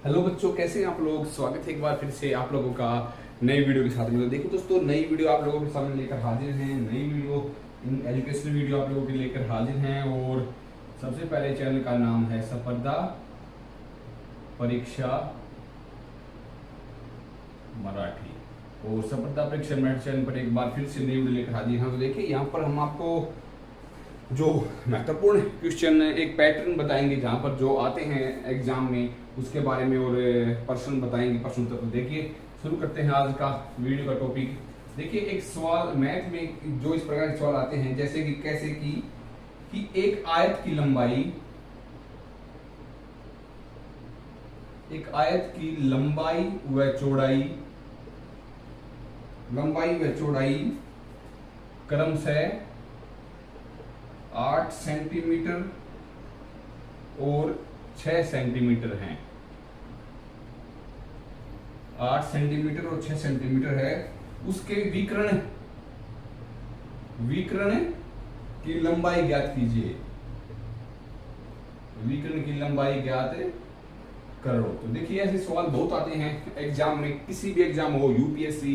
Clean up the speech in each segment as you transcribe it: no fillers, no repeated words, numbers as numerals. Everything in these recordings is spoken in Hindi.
हेलो बच्चों, कैसे हैं आप लोग। स्वागत है एक बार फिर से आप लोगों का नई वीडियो के साथ में। तो देखो दोस्तों, नई वीडियो आप लोगों के सामने लेकर हाजिर हैं। नई वीडियो एजुकेशनल वीडियो आप लोगों के लेकर हाजिर हैं। और सबसे पहले चैनल का नाम है सफरदा परीक्षा मराठी। और सफरदा परीक्षा मराठी चैनल पर एक बार फिर से नई वीडियो लेकर हाजिर हैं। तो देखिए, यहाँ पर हम आपको जो महत्वपूर्ण क्वेश्चन एक पैटर्न बताएंगे, जहाँ पर जो आते हैं एग्जाम में उसके बारे में, और प्रश्न बताएंगे, प्रश्न उत्तर। तो देखिए, शुरू करते हैं आज का वीडियो का टॉपिक। देखिए, एक सवाल मैथ में जो इस प्रकार के सवाल आते हैं, जैसे कि कैसे कि एक आयत की लंबाई व चौड़ाई क्रमशः 8 सेंटीमीटर और 6 सेंटीमीटर हैं। 8 सेंटीमीटर और 6 सेंटीमीटर है। उसके विकर्ण की लंबाई ज्ञात कीजिए। विकर्ण की लंबाई ज्ञात करो। तो देखिए, ऐसे सवाल बहुत आते हैं एग्जाम में, किसी भी एग्जाम हो, यूपीएससी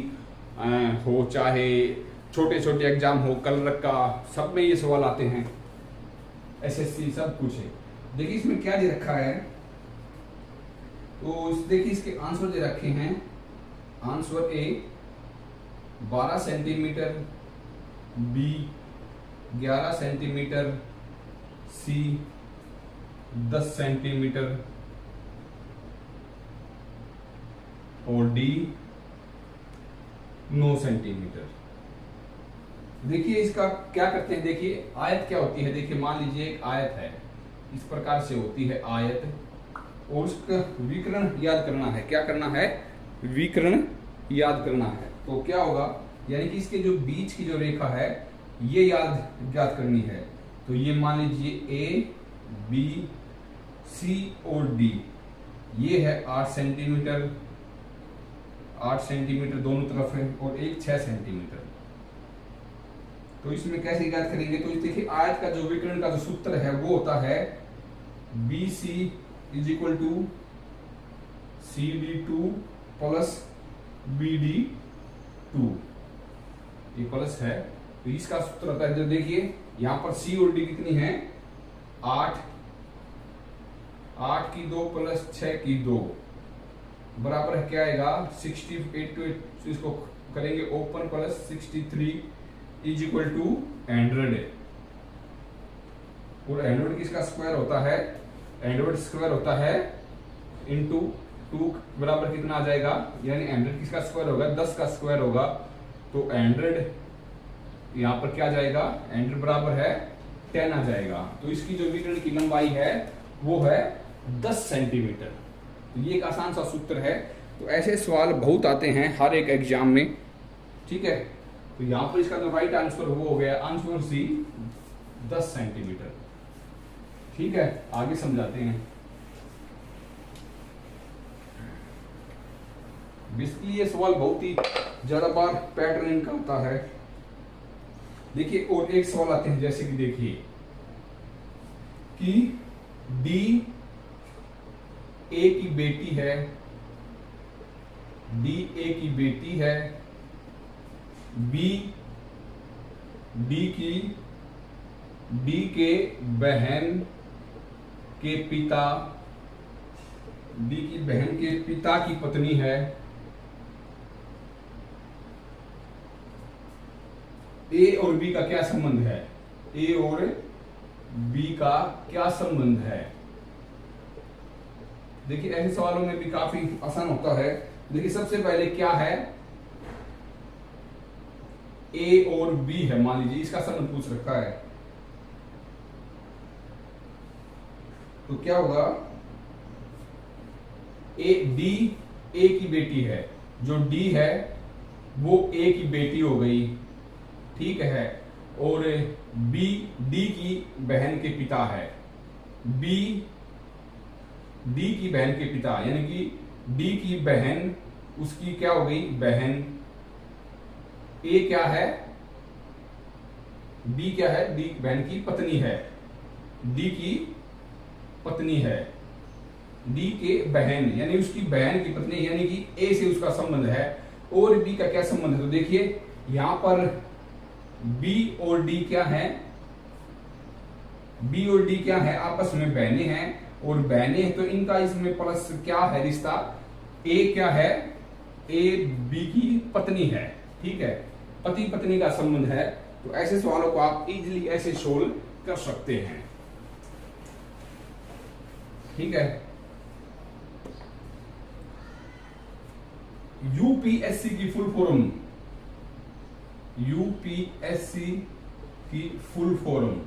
हो चाहे छोटे छोटे एग्जाम हो, कलरक का, सब में ये सवाल आते हैं। एसएससी सब कुछ है। देखिए, इसमें क्या दे रखा है, तो देखिए इसके आंसर दे रखे हैं। Answer A 12 centimetre, B 11 centimetre, C 10 centimetre और डी 9 सेंटीमीटर। देखिए, इसका क्या करते हैं। देखिए, आयत क्या होती है। देखिए, मान लीजिए एक आयत है, इस प्रकार से होती है आयत, और उसका विकर्ण याद करना है। क्या करना है? विकर्ण याद करना है। तो क्या होगा, यानी कि इसके जो बीच की जो रेखा है ये याद करनी है। तो ये मान लीजिए ए, बी, सी और डी, ये है 8 सेंटीमीटर, 8 सेंटीमीटर दोनों तरफ है, और एक 6 सेंटीमीटर। तो इसमें कैसे याद करेंगे। तो देखिए, आयत का जो विकर्ण का जो सूत्र है वो होता है BC is equal to CD2 plus BD2। ये प्लस है, तो इसका सूत्र होता है। जो देखिए यहाँ पर C और D कितनी है, 8 की 2 प्लस 6 की 2 बराबर है, क्या आएगा 68 टू इसको करेंगे open, plus 63 is equal to 100। और 100 किसका स्क्वायर होता है, 100 स्क्वायर होता है इंटू 2 बराबर कितना आ जाएगा, यानी 100 किसका स्क्वायर होगा, 10 का स्क्वायर होगा। तो 100 यहाँ पर क्या आ जाएगा, 100 बराबर है 10 आ जाएगा। तो इसकी जो विकर्ण की लंबाई है वो है 10 सेंटीमीटर। तो ये एक आसान सा सूत्र है। तो ऐसे सवाल बहुत आते हैं हर एक एग्जाम में, ठीक है। तो यहाँ पर इसका जो राइट आंसर वो हो गया आंसर सी 10 सेंटीमीटर। ठीक है, आगे समझाते हैं। बेसिकली ये सवाल बहुत ही ज्यादा बार पैटर्न इनका होता है। देखिए, और एक सवाल आते हैं, जैसे कि देखिए कि डी ए की बेटी है, डी ए की बेटी है, बी डी के बहन के पिता, डी की बहन के पिता की पत्नी है। ए और बी का क्या संबंध है, ए और बी का क्या संबंध है। देखिए, ऐसे सवालों में भी काफी आसान होता है। देखिए, सबसे पहले क्या है, ए और बी है, मान लीजिए इसका संबंध पूछ रखा है। तो क्या होगा, डी ए की बेटी है, जो डी है वो ए की बेटी हो गई, ठीक है। और बी डी की बहन के पिता है, बी डी की बहन के पिता, यानी कि डी की बहन उसकी क्या हो गई, बहन। ए क्या है, डी क्या है, डी बहन की पत्नी है, डी की पत्नी है। डी के बहन, यानी उसकी बहन की पत्नी, यानी कि ए से उसका संबंध है। और बी का क्या संबंध है, तो देखिए यहां पर बी और डी क्या है, बी और डी क्या है, आपस में बहनें हैं, और बहनें हैं तो इनका इसमें प्लस क्या है रिश्ता, ए क्या है, ए बी की पत्नी है, ठीक है, पति पत्नी का संबंध है। तो ऐसे सवालों को आप इजीली ऐसे सोल्व कर सकते हैं, ठीक है। यूपीएससी की फुल फॉर्म, यूपीएससी की फुल फॉर्म,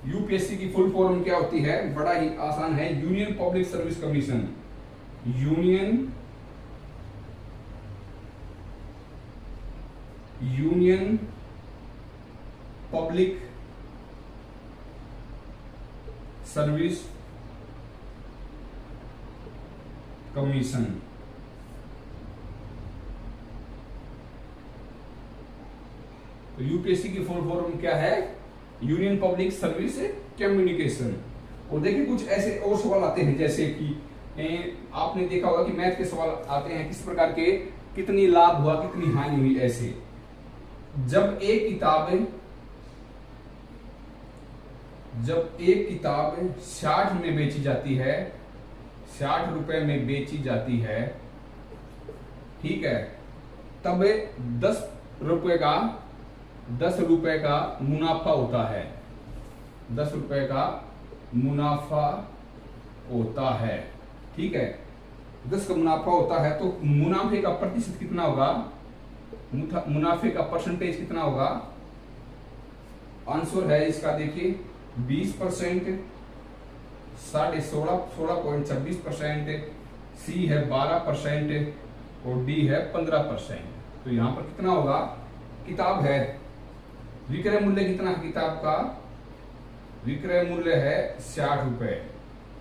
यूपीएससी की फुल फॉर्म क्या होती है, बड़ा ही आसान है, union public service commission, union public service commission. तो यूपीएससी की फुल फॉर्म क्या है, यूनियन पब्लिक सर्विस कम्युनिकेशन। और देखिए कुछ ऐसे और सवाल आते हैं, जैसे कि आपने देखा होगा कि मैथ के सवाल आते हैं किस प्रकार के, कितनी लाभ हुआ कितनी हानि हुई। ऐसे जब एक किताब 60 में बेची जाती है, 60 रुपए में बेची जाती है, ठीक है, तब 10 रुपए का मुनाफा होता है, 10 रुपए का मुनाफा होता है, ठीक है, 10 का मुनाफा होता है। तो मुनाफे का प्रतिशत कितना होगा, मुनाफे का परसेंटेज कितना होगा, आंसर है इसका देखिए 20%, 16.26%, सी है 12% और डी है 15%। तो यहां पर कितना होगा, किताब है, विक्रय मूल्य कितना है किताब का, विक्रय मूल्य है 60 रुपए,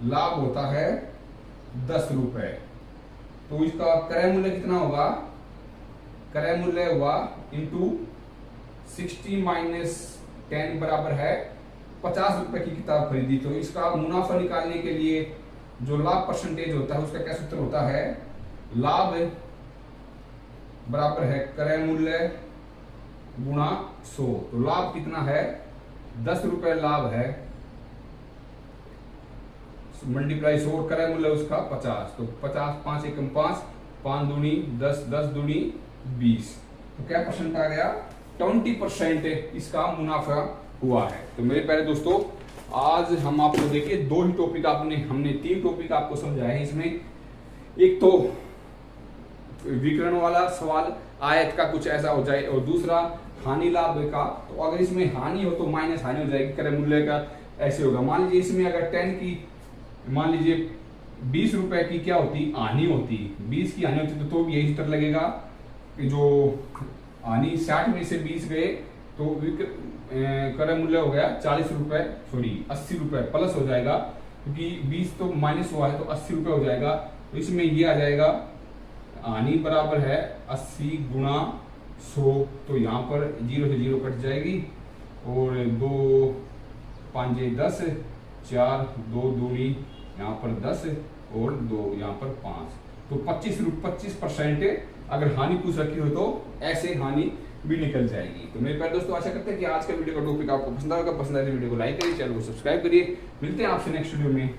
लाभ होता है 10 रुपए। तो इसका क्रय मूल्य कितना होगा, क्रय मूल्य हुआ इंटू 60 माइनस 10 बराबर है 50 रुपए की किताब खरीदी। तो इसका मुनाफा निकालने के लिए जो लाभ परसेंटेज होता है उसका क्या सूत्र होता है, लाभ बराबर है क्रय मूल्य गुणा 100। तो लाभ कितना है, 10 रुपए लाभ है, मल्टीप्लाई 100, क्रय मूल्य उसका 50। तो 50, 5 एकम 5, 5 दूनी 10, 10 दूनी 20। तो क्या परसेंट आ गया, 20% इसका मुनाफा हुआ है। तो मेरे प्यारे दोस्तों, आज हम आपको देखिए 2 ही टॉपिक हमने 3 टॉपिक आपको समझाए हैं। इसमें एक तो विकर्ण वाला सवाल, आयत का कुछ ऐसा हो जाए, और दूसरा हानि लाभ का। तो अगर इसमें हानि हो तो माइनस हानि हो जाएगी, क्रय मूल्य का ऐसे होगा। मान लीजिए इसमें अगर 10 की, मान लीजिए 20 रुपए की क्या होती, हानि होती, 20 की हानि होती तो भी यही सूत्र लगेगा कि जो हानि 60 में से 20 गए तो क्रय मूल्य हो गया 40 रुपए, सॉरी 80 रुपए प्लस हो जाएगा, क्योंकि 20 तो माइनस हुआ है तो 80 रुपए हो जाएगा। तो इसमें ये आ जाएगा, हानि बराबर है 80 गुणा 100। तो यहाँ पर 0 से 0 कट जाएगी, और 2 5 10, 4 2 दूनी यहाँ पर 10 और 2 यहाँ पर 5। तो 25% अगर हानि पूछ रखी हो तो ऐसे हानि भी निकल जाएगी। तो मेरे प्यारे दोस्तों, आशा करते हैं कि आज का वीडियो का टॉपिक आपको पसंद आएगा। पसंद आए तो वीडियो को लाइक करिए, चैनल को सब्सक्राइब करिए। मिलते हैं आपसे नेक्स्ट वीडियो में।